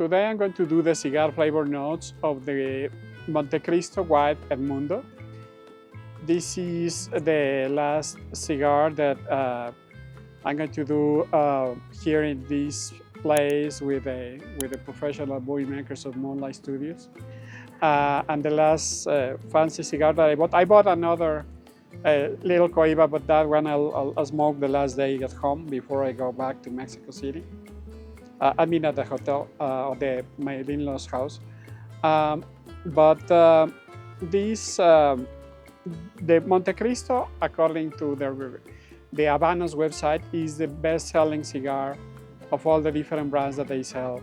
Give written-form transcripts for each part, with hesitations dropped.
Today I'm going to do the cigar flavor notes of the Montecristo White Edmundo. This is the last cigar that I'm going to do here in this place with the professional movie makers of Moonlight Studios. And the last fancy cigar that I bought another little cohiba, but that one I'll smoke the last day at home before I go back to Mexico City. I mean at the hotel, or my in-laws house. The Montecristo, according to the Habanos website, is the best-selling cigar of all the different brands that they sell.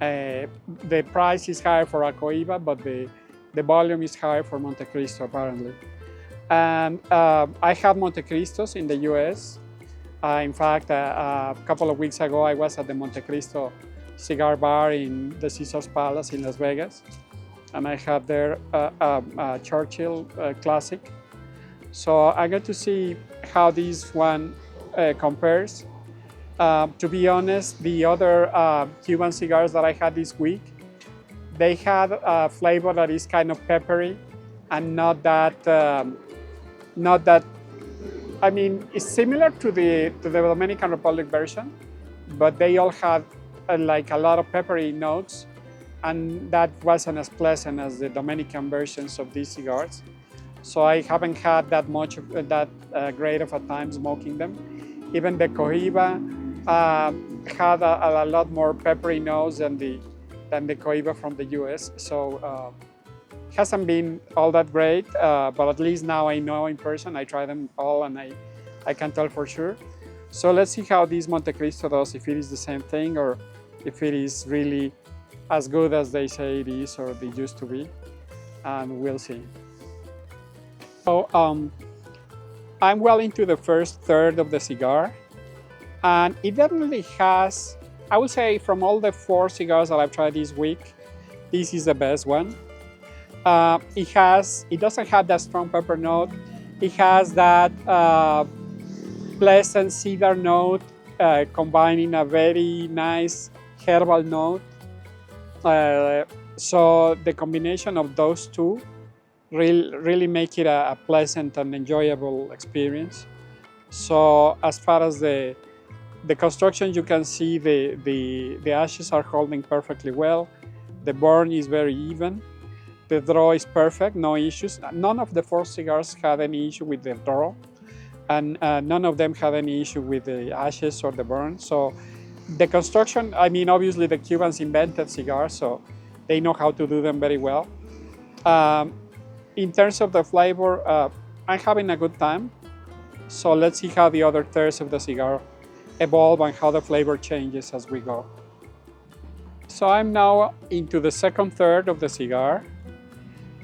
The price is higher for a cohiba, but the volume is higher for Montecristo, apparently. And I had Montecristos in the US. In fact, a couple of weeks ago, I was at the Montecristo cigar bar in the Caesars Palace in Las Vegas, and I had there a Churchill Classic. So I got to see how this one compares. To be honest, the other Cuban cigars that I had this week, they had a flavor that is kind of peppery and not that. I mean, it's similar to the Dominican Republic version, but they all had like a lot of peppery notes, and that wasn't as pleasant as the Dominican versions of these cigars. So I haven't had that much of that great of a time smoking them. Even the cohiba had a lot more peppery notes than the cohiba from the US. So hasn't been all that great, but at least now I know in person. I tried them all and I can tell for sure. So let's see how this Montecristo does, if it is the same thing or if it is really as good as they say it is or they used to be, and we'll see. So I'm well into the first third of the cigar, and it definitely has, I would say from all the 4 cigars that I've tried this week, this is the best one. It doesn't have that strong pepper note. It has that pleasant cedar note, combining a very nice herbal note. So the combination of those two really make it a pleasant and enjoyable experience. So as far as the construction, you can see the ashes are holding perfectly well. The burn is very even. The draw is perfect, no issues. None of the 4 cigars had any issue with the draw, and none of them had any issue with the ashes or the burn. So the construction, I mean, obviously the Cubans invented cigars, so they know how to do them very well. In terms of the flavor, I'm having a good time. So let's see how the other thirds of the cigar evolve and how the flavor changes as we go. So I'm now into the second third of the cigar.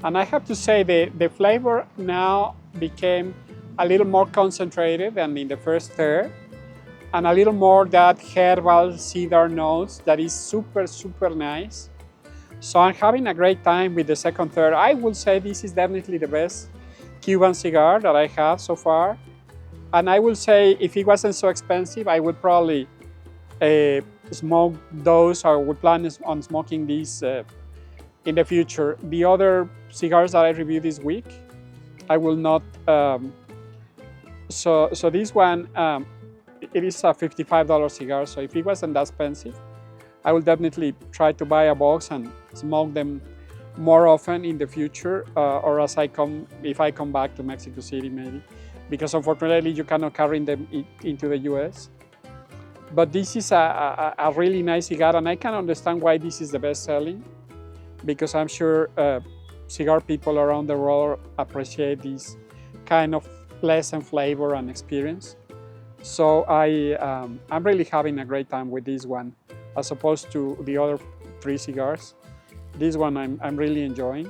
And I have to say the flavor now became a little more concentrated than in the first third, and a little more that herbal cedar notes that is super, super nice. So I'm having a great time with the second third. I would say this is definitely the best Cuban cigar that I have so far. And I will say if it wasn't so expensive, I would probably smoke those, or would plan on smoking these in the future. The other cigars that I reviewed this week, I will not. So this one, it is a $55 cigar. So if it wasn't that expensive, I will definitely try to buy a box and smoke them more often in the future, or if I come back to Mexico City maybe, because unfortunately you cannot carry them into the US. But this is a really nice cigar, and I can understand why this is the best selling, because I'm sure cigar people around the world appreciate this kind of pleasant flavor and experience. So I'm really having a great time with this one, as opposed to the other 3 cigars. This one I'm really enjoying,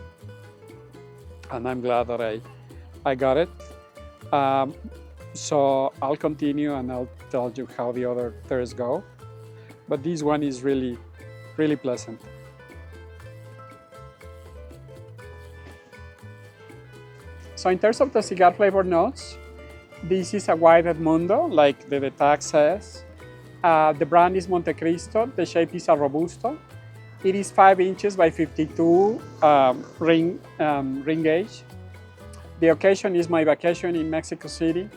and I'm glad that I got it. So I'll continue and I'll tell you how the other thirds go. But this one is really, really pleasant. So in terms of the cigar flavor notes, this is a white Edmundo, like the tag says. The brand is Montecristo. The shape is a Robusto. It is 5 inches by 52 ring gauge. The occasion is my vacation in Mexico City.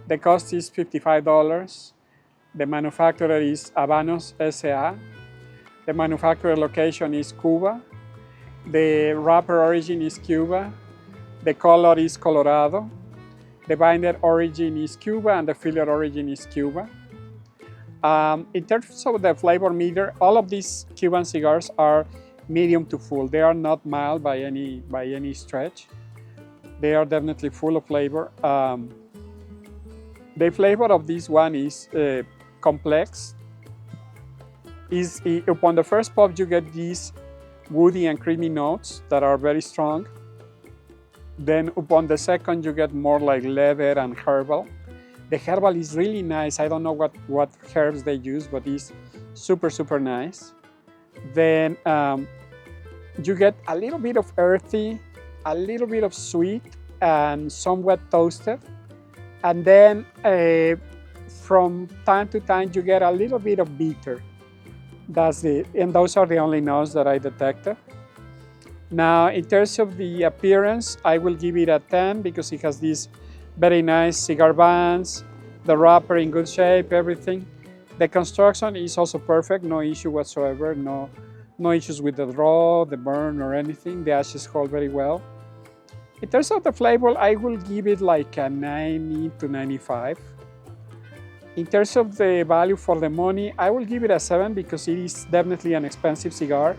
The cost is $55. The manufacturer is Habanos S.A. The manufacturer location is Cuba. The wrapper origin is Cuba. The color is Colorado. The binder origin is Cuba and the filler origin is Cuba. In terms of the flavor meter, all of these Cuban cigars are medium to full. They are not mild by any stretch. They are definitely full of flavor. The flavor of this one is complex. Upon the first puff, you get these woody and creamy notes that are very strong. Then upon the second, you get more like leather and herbal. The herbal is really nice. I don't know what herbs they use, but it's super, super nice. Then you get a little bit of earthy, a little bit of sweet, and somewhat toasted. And then from time to time, you get a little bit of bitter. And those are the only notes that I detected. Now, in terms of the appearance, I will give it a 10 because it has these very nice cigar bands, the wrapper in good shape, everything. The construction is also perfect, no issue whatsoever, no issues with the draw, the burn, or anything. The ashes hold very well. In terms of the flavor, I will give it like a 90 to 95. In terms of the value for the money, I will give it a 7 because it is definitely an expensive cigar.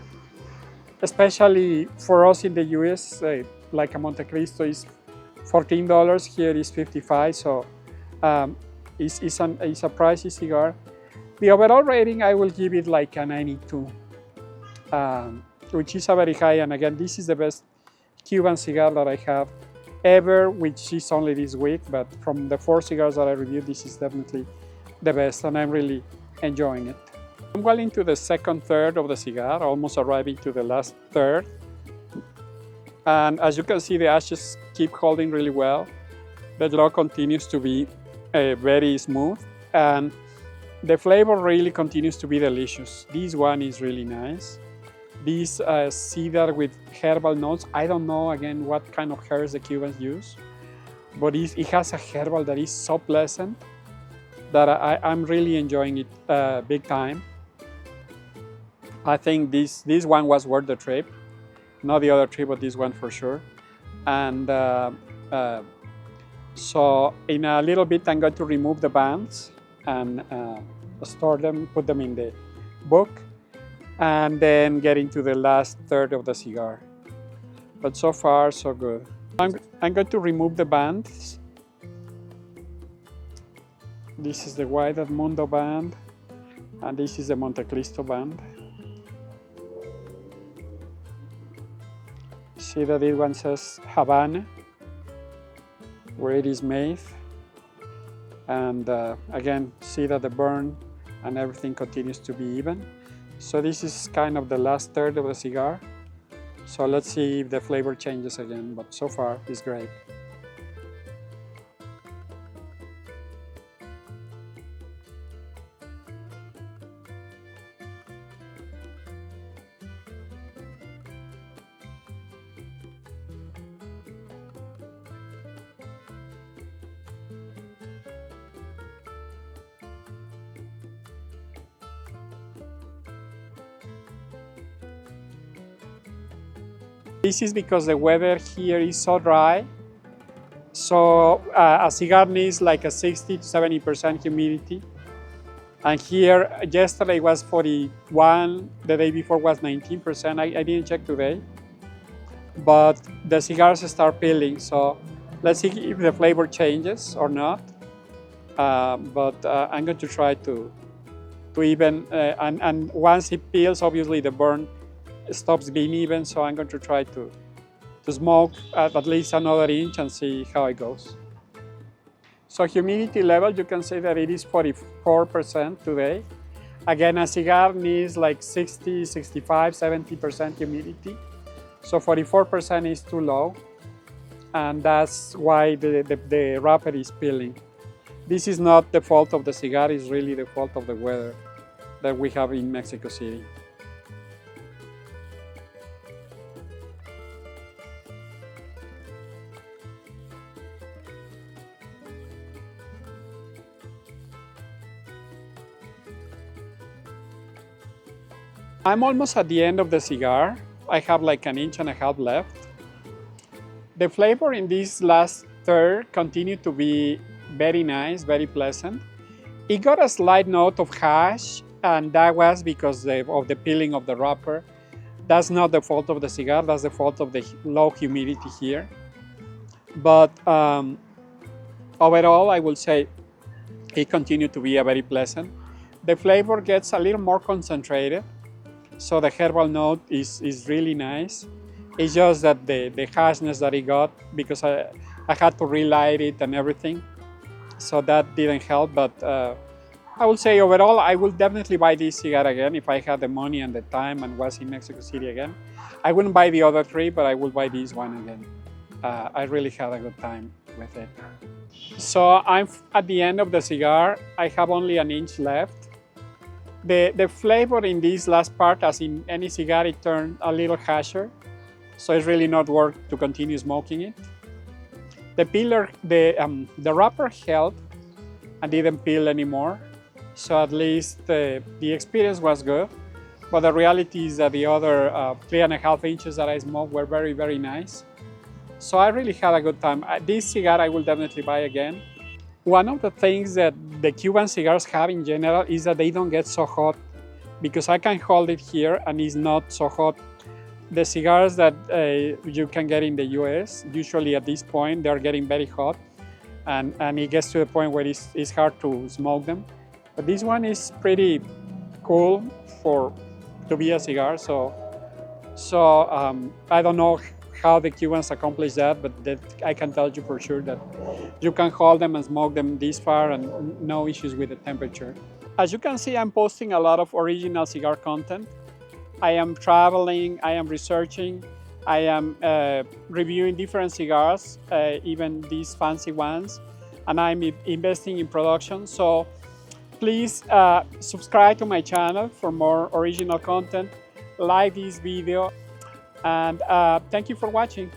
Especially for us in the US, like a Montecristo is $14, here is $55, so it's a pricey cigar. The overall rating, I will give it like a 92, which is a very high, and again, this is the best Cuban cigar that I have ever, which is only this week, but from the 4 cigars that I reviewed, this is definitely the best, and I'm really enjoying it. I'm well into the second third of the cigar, almost arriving to the last third. And as you can see, the ashes keep holding really well. The draw continues to be very smooth, and the flavor really continues to be delicious. This one is really nice. This cedar with herbal notes. I don't know, again, what kind of herbs the Cubans use, but it has a herbal that is so pleasant that I'm really enjoying it big time. I think this one was worth the trip. Not the other trip, but this one for sure. And so in a little bit, I'm going to remove the bands and store them, put them in the book, and then get into the last third of the cigar. But so far, so good. I'm going to remove the bands. This is the white Edmundo band, and this is the Montecristo band. See that this one says Havana, where it is made. And again, see that the burn and everything continues to be even. So this is kind of the last third of the cigar. So let's see if the flavor changes again, but so far it's great. This is because the weather here is so dry. So a cigar needs like a 60 to 70% humidity. And here, yesterday was 41, the day before was 19%. I didn't check today. But the cigars start peeling, so let's see if the flavor changes or not. But I'm going to try to even, and once it peels, obviously the burn stops being even, so I'm going to try to smoke at least another inch and see how it goes. So humidity level, you can say that it is 44% today. Again, a cigar needs like 60, 65, 70% humidity. So 44% is too low, and that's why the wrapper is peeling. This is not the fault of the cigar, it's really the fault of the weather that we have in Mexico City. I'm almost at the end of the cigar. I have like an inch and a half left. The flavor in this last third continued to be very nice, very pleasant. It got a slight note of hash, and that was because of the peeling of the wrapper. That's not the fault of the cigar, that's the fault of the low humidity here. But overall, I will say it continued to be a very pleasant. The flavor gets a little more concentrated, so the herbal note is really nice. It's just that the harshness that it got, because I had to relight it and everything, so that didn't help. But I will say overall, I will definitely buy this cigar again if I had the money and the time and was in Mexico City again. I wouldn't buy the other three, but I will buy this one again. I really had a good time with it. So I'm at the end of the cigar. I have only an inch left. The flavor in this last part, as in any cigar, it turned a little harsher. So it's really not worth to continue smoking it. The peeler, the wrapper held and didn't peel anymore. So at least the experience was good. But the reality is that the other 3.5 inches that I smoked were very, very nice. So I really had a good time. This cigar I will definitely buy again. One of the things that the Cuban cigars have in general is that they don't get so hot, because I can hold it here and it's not so hot. The cigars that you can get in the US, usually at this point, they're getting very hot, and it gets to the point where it's hard to smoke them. But this one is pretty cool to be a cigar, so I don't know how the Cubans accomplish that, but I can tell you for sure that you can hold them and smoke them this far and no issues with the temperature. As you can see, I'm posting a lot of original cigar content. I am traveling, I am researching, I am reviewing different cigars, even these fancy ones, and I'm investing in production. So please subscribe to my channel for more original content, like this video, and thank you for watching.